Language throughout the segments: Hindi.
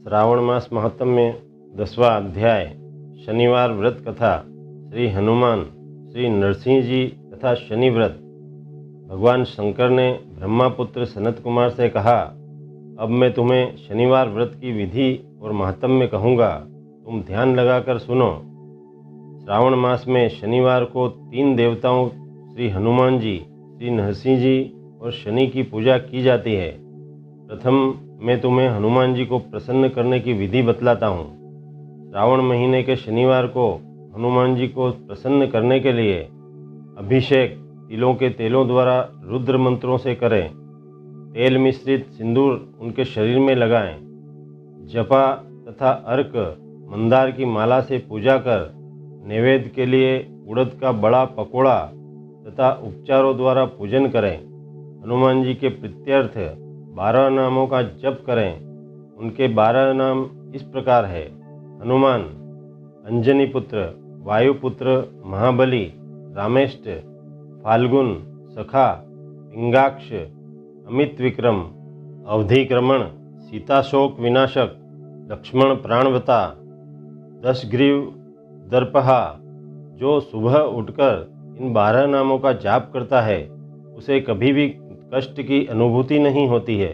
श्रावण मास महात्म्य 10वां अध्याय शनिवार व्रत कथा। श्री हनुमान, श्री नरसिंह जी तथा शनि व्रत। भगवान शंकर ने ब्रह्मापुत्र सनत कुमार से कहा, अब मैं तुम्हें शनिवार व्रत की विधि और महात्म्य कहूँगा, तुम ध्यान लगाकर सुनो। श्रावण मास में शनिवार को 3 देवताओं श्री हनुमान जी, श्री नरसिंह जी और शनि की पूजा की जाती है। प्रथम मैं तुम्हें हनुमान जी को प्रसन्न करने की विधि बतलाता हूँ। श्रावण महीने के शनिवार को हनुमान जी को प्रसन्न करने के लिए अभिषेक तिलों के तेलों द्वारा रुद्र मंत्रों से करें। तेल मिश्रित सिंदूर उनके शरीर में लगाएं। जपा तथा अर्क मंदार की माला से पूजा कर नैवेद्य के लिए उड़द का बड़ा पकोड़ा तथा उपचारों द्वारा पूजन करें। हनुमान जी के प्रीत्यर्थ 12 नामों का जप करें। उनके 12 नाम इस प्रकार है: हनुमान, अंजनी पुत्र, वायुपुत्र, महाबली, रामेष्ट, फाल्गुन, सखा, पिंगाक्ष, अमित विक्रम, अवधिक्रमण, सीताशोक विनाशक, लक्ष्मण प्राणवता, दशग्रीव दर्पहा। जो सुबह उठकर इन 12 नामों का जाप करता है उसे कभी भी कष्ट की अनुभूति नहीं होती है,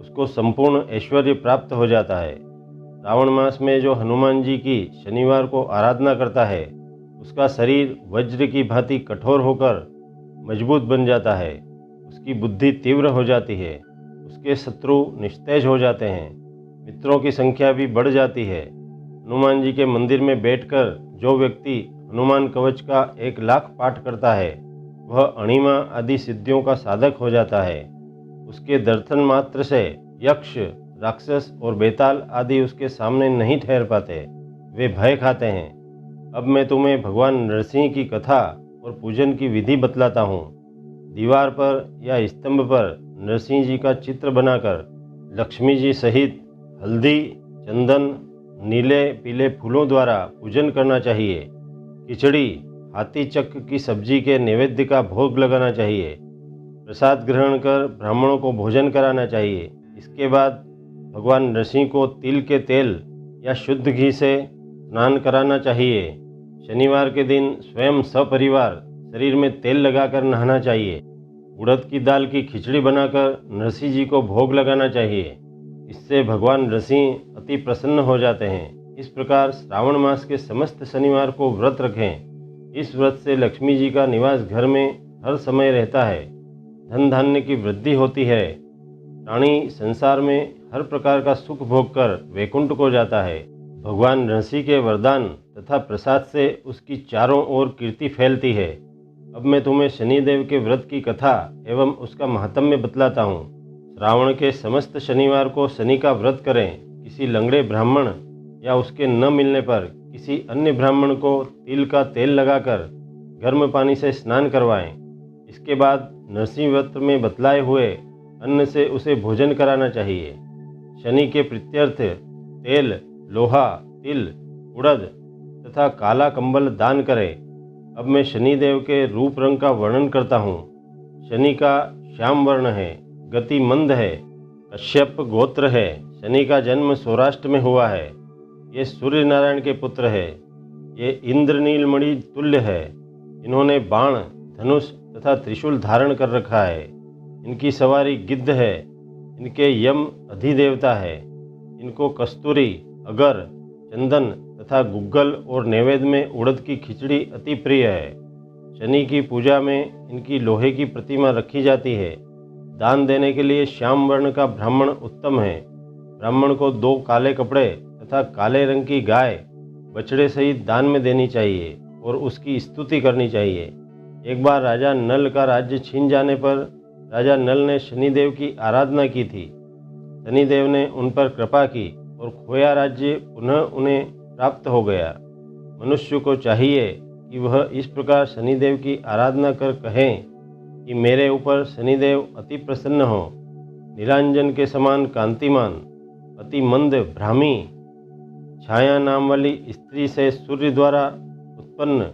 उसको संपूर्ण ऐश्वर्य प्राप्त हो जाता है। श्रावण मास में जो हनुमान जी की शनिवार को आराधना करता है उसका शरीर वज्र की भांति कठोर होकर मजबूत बन जाता है, उसकी बुद्धि तीव्र हो जाती है, उसके शत्रु निस्तेज हो जाते हैं, मित्रों की संख्या भी बढ़ जाती है। हनुमान जी के मंदिर में बैठकर जो व्यक्ति हनुमान कवच का 1 लाख पाठ करता है वह अणिमा आदि सिद्धियों का साधक हो जाता है। उसके दर्शन मात्र से यक्ष, राक्षस और बेताल आदि उसके सामने नहीं ठहर पाते, वे भय खाते हैं। अब मैं तुम्हें भगवान नरसिंह की कथा और पूजन की विधि बतलाता हूँ। दीवार पर या स्तंभ पर नरसिंह जी का चित्र बनाकर लक्ष्मी जी सहित हल्दी, चंदन, नीले पीले फूलों द्वारा पूजन करना चाहिए। खिचड़ी, हाथी चक्र की सब्जी के नैवेद्य का भोग लगाना चाहिए। प्रसाद ग्रहण कर ब्राह्मणों को भोजन कराना चाहिए। इसके बाद भगवान नरसिंह को तिल के तेल या शुद्ध घी से स्नान कराना चाहिए। शनिवार के दिन स्वयं सपरिवार शरीर में तेल लगाकर नहाना चाहिए। उड़द की दाल की खिचड़ी बनाकर नरसिंह जी को भोग लगाना चाहिए। इससे भगवान नरसिंह अति प्रसन्न हो जाते हैं। इस प्रकार श्रावण मास के समस्त शनिवार को व्रत रखें। इस व्रत से लक्ष्मी जी का निवास घर में हर समय रहता है, धन धान्य की वृद्धि होती है। प्राणी संसार में हर प्रकार का सुख भोग कर वैकुंठ को जाता है। भगवान नरसिंह के वरदान तथा प्रसाद से उसकी चारों ओर कीर्ति फैलती है। अब मैं तुम्हें शनिदेव के व्रत की कथा एवं उसका महात्म्य बतलाता हूँ। श्रावण के समस्त शनिवार को शनि का व्रत करें। किसी लंगड़े ब्राह्मण या उसके न मिलने पर किसी अन्य ब्राह्मण को तिल का तेल लगाकर गर्म पानी से स्नान करवाएं। इसके बाद नरसिंह व्रत में बतलाए हुए अन्न से उसे भोजन कराना चाहिए। शनि के प्रीत्यर्थ तेल, लोहा, तिल, उड़द तथा काला कंबल दान करें। अब मैं शनिदेव के रूप रंग का वर्णन करता हूँ। शनि का श्याम वर्ण है, गति मंद है, कश्यप गोत्र है। शनि का जन्म सौराष्ट्र में हुआ है। ये सूर्य नारायण के पुत्र है। ये इंद्रनीलमणि तुल्य है। इन्होंने बाण, धनुष तथा त्रिशूल धारण कर रखा है। इनकी सवारी गिद्ध है। इनके यम अधिदेवता है। इनको कस्तूरी, अगर, चंदन तथा गुग्गल और नैवेद्य में उड़द की खिचड़ी अति प्रिय है। शनि की पूजा में इनकी लोहे की प्रतिमा रखी जाती है। दान देने के लिए श्याम वर्ण का ब्राह्मण उत्तम है। ब्राह्मण को 2 काले कपड़े तथा काले रंग की गाय बछड़े सहित दान में देनी चाहिए और उसकी स्तुति करनी चाहिए। एक बार राजा नल का राज्य छीन जाने पर राजा नल ने शनिदेव की आराधना की थी। शनिदेव ने उन पर कृपा की और खोया राज्य पुनः उन्हें प्राप्त हो गया। मनुष्य को चाहिए कि वह इस प्रकार शनिदेव की आराधना कर कहें कि मेरे ऊपर शनिदेव अति प्रसन्न हो। नीलांजन के समान कांतिमान, अति मंद भ्रामी, छाया नाम वाली स्त्री से सूर्य द्वारा उत्पन्न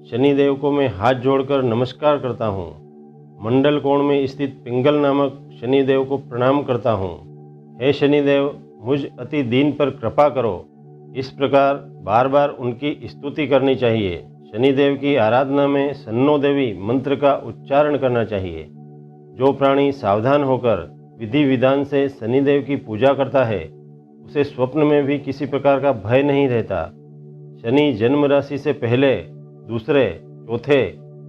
शनिदेव को मैं हाथ जोड़कर नमस्कार करता हूँ। मंडल कोण में स्थित पिंगल नामक शनिदेव को प्रणाम करता हूँ। हे शनिदेव, मुझ अति दीन पर कृपा करो। इस प्रकार बार बार उनकी स्तुति करनी चाहिए। शनिदेव की आराधना में सन्नो देवी मंत्र का उच्चारण करना चाहिए। जो प्राणी सावधान होकर विधि विधान से शनिदेव की पूजा करता है उसे स्वप्न में भी किसी प्रकार का भय नहीं रहता। शनि जन्म राशि से पहले, दूसरे, चौथे,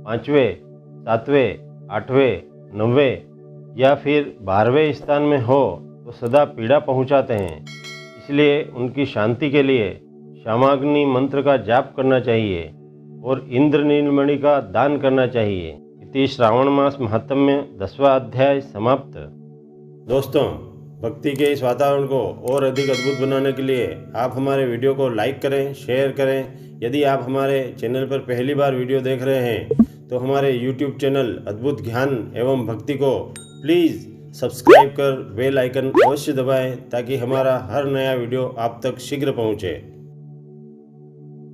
पांचवें, सातवें, आठवें, नौवें या फिर 12वें स्थान में हो तो सदा पीड़ा पहुंचाते हैं। इसलिए उनकी शांति के लिए श्यामाग्नि मंत्र का जाप करना चाहिए और इंद्र नीलमणि का दान करना चाहिए। इति श्रावण मास महात्म्य 10वां अध्याय समाप्त। दोस्तों, भक्ति के इस वातावरण को और अधिक अद्भुत बनाने के लिए आप हमारे वीडियो को लाइक करें, शेयर करें। यदि आप हमारे चैनल पर पहली बार वीडियो देख रहे हैं तो हमारे YouTube चैनल अद्भुत ज्ञान एवं भक्ति को प्लीज़ सब्सक्राइब कर बेल आइकन अवश्य दबाएं ताकि हमारा हर नया वीडियो आप तक शीघ्र पहुंचे।